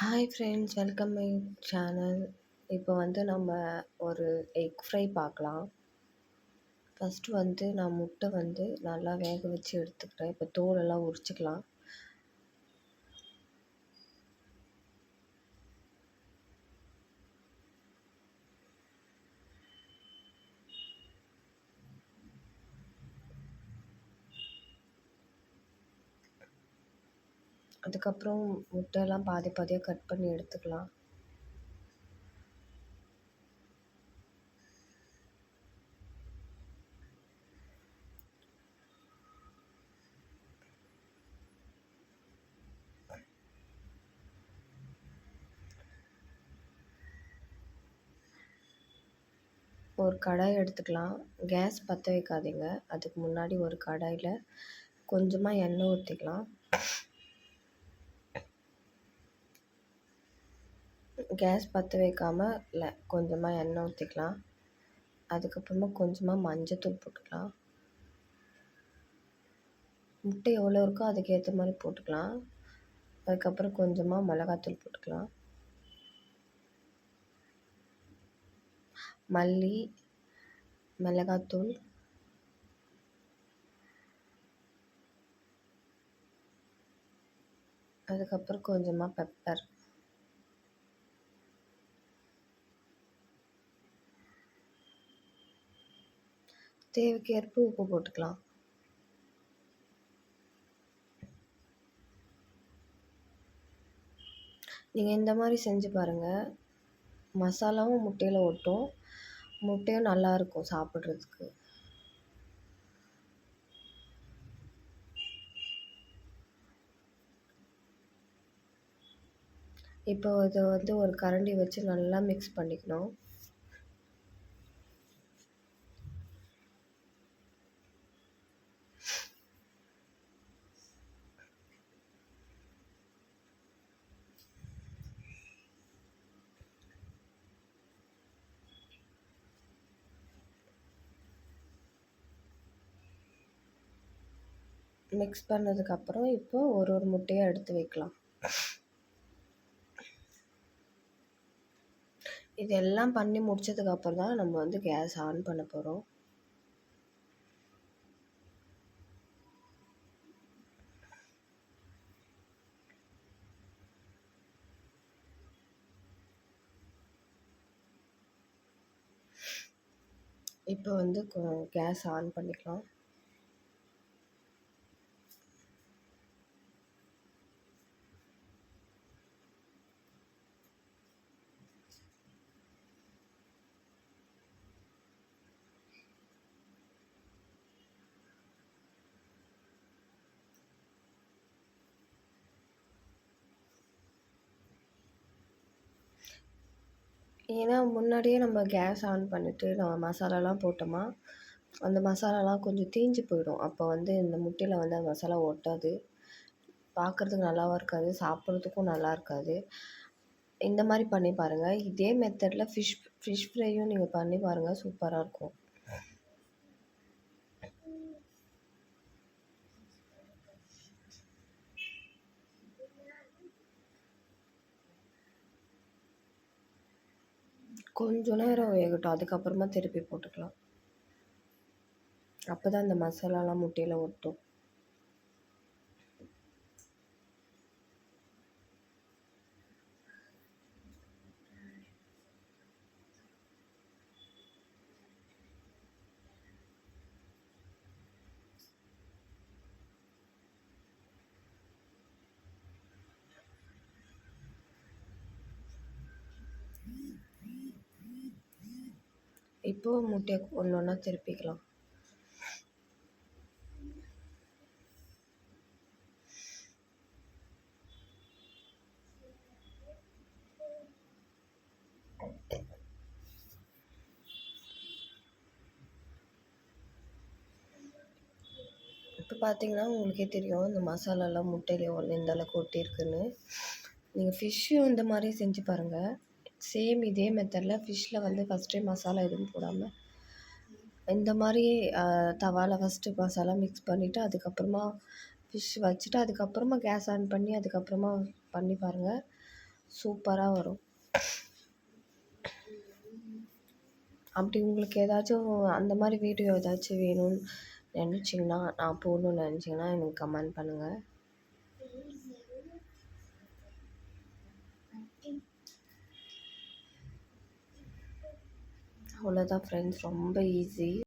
Hi friends, welcome my channel. இப்போ வந்து நம்ம ஒரு எக் ஃப்ரை பார்க்கலாம். ஃபஸ்ட்டு வந்து நான் முட்டை வந்து நல்லா வேக வச்சு எடுத்துக்கிறேன். இப்போ தோலெல்லாம் உரிச்சுக்கலாம். அதுக்கப்புறம் முட்டையெல்லாம் பாதி பாதியாக கட் பண்ணி எடுத்துக்கலாம். ஒரு கடாய் எடுத்துக்கலாம். கேஸ் பற்ற வைக்காதீங்க. அதுக்கு முன்னாடி ஒரு கடாயில் கொஞ்சமாக எண்ணெய் ஊற்றிக்கலாம். கேஸ் பற்ற வைக்காமல் கொஞ்சமாக எண்ணெய் ஊற்றிக்கலாம். அதுக்கப்புறமா கொஞ்சமாக மஞ்சத்தூள் போட்டுக்கலாம். முட்டை எவ்வளோ இருக்கோ அதுக்கேற்ற மாதிரி போட்டுக்கலாம். அதுக்கப்புறம் கொஞ்சமாக மிளகாத்தூள் போட்டுக்கலாம். மல்லி, மிளகாத்தூள், அதுக்கப்புறம் கொஞ்சமாக பெப்பர், தேவைக்கேற்ப உப்பு போட்டுக்கலாம். நீங்கள் இந்த மாதிரி செஞ்சு பாருங்கள். மசாலாவும் முட்டையில் ஒட்டும், முட்டையும் நல்லாயிருக்கும் சாப்பிட்றதுக்கு. இப்போ இதை வந்து ஒரு கரண்டி வச்சு நல்லா மிக்ஸ் பண்ணிக்கணும். மிக்ஸ் பண்ணதுக்கப்புறம் இப்போ ஒரு முட்டையை எடுத்து வைக்கலாம். இதெல்லாம் பண்ணி முடிச்சதுக்கப்புறம் தான் நம்ம வந்து கேஸ் ஆன் பண்ண போகிறோம். இப்போ வந்து கேஸ் ஆன் பண்ணிக்கலாம். ஏன்னா முன்னாடியே நம்ம கேஸ் ஆன் பண்ணிவிட்டு நம்ம மசாலாலாம் போட்டோமா, அந்த மசாலாலாம் கொஞ்சம் தீஞ்சு போயிடும். அப்போ வந்து இந்த முட்டையில் வந்து அந்த மசாலா ஒட்டாது, பார்க்குறதுக்கு நல்லாவும் இருக்காது, சாப்பிட்றதுக்கும் நல்லா இருக்காது. இந்த மாதிரி பண்ணி பாருங்கள். இதே மெத்தடில் ஃபிஷ் ஃப்ரையும் நீங்கள் பண்ணி பாருங்கள், சூப்பராக இருக்கும். கொஞ்ச நேரம் வேகட்டும், அதுக்கப்புறமா திருப்பி போட்டுக்கலாம். அப்போ தான் இந்த மசாலாலாம் முட்டையில் ஒட்டும். இப்போ முட்டையை ஒன்று ஒன்றா திருப்பிக்கலாம். இப்போ பார்த்தீங்கன்னா உங்களுக்கே தெரியும் இந்த மசாலாலாம் முட்டையில எந்த அளவுக்கு ஒட்டியிருக்குன்னு. நீங்கள் ஃபிஷ்ஷும் இந்த மாதிரி செஞ்சு பாருங்கள். சேம் இதே மெத்தடில் ஃபிஷ்ஷில் வந்து ஃபஸ்ட்டே மசாலா எதுவும் போடாமல் இந்த மாதிரி தவாவில் ஃபஸ்ட்டு மசாலா மிக்ஸ் பண்ணிவிட்டு அதுக்கப்புறமா ஃபிஷ் வச்சுட்டு அதுக்கப்புறமா கேஸ் ஆன் பண்ணி அதுக்கப்புறமா பண்ணி பாருங்கள். சூப்பராக வரும். அப்படி உங்களுக்கு ஏதாச்சும் அந்த மாதிரி வீடியோ ஏதாச்சும் வேணும்னு நினச்சிங்கன்னா, நான் போடணும்னு நினச்சிங்கன்னா எனக்கு கமெண்ட் பண்ணுங்கள். அவ்வளோதான் ஃப்ரெண்ட்ஸ், ரொம்ப ஈஸி.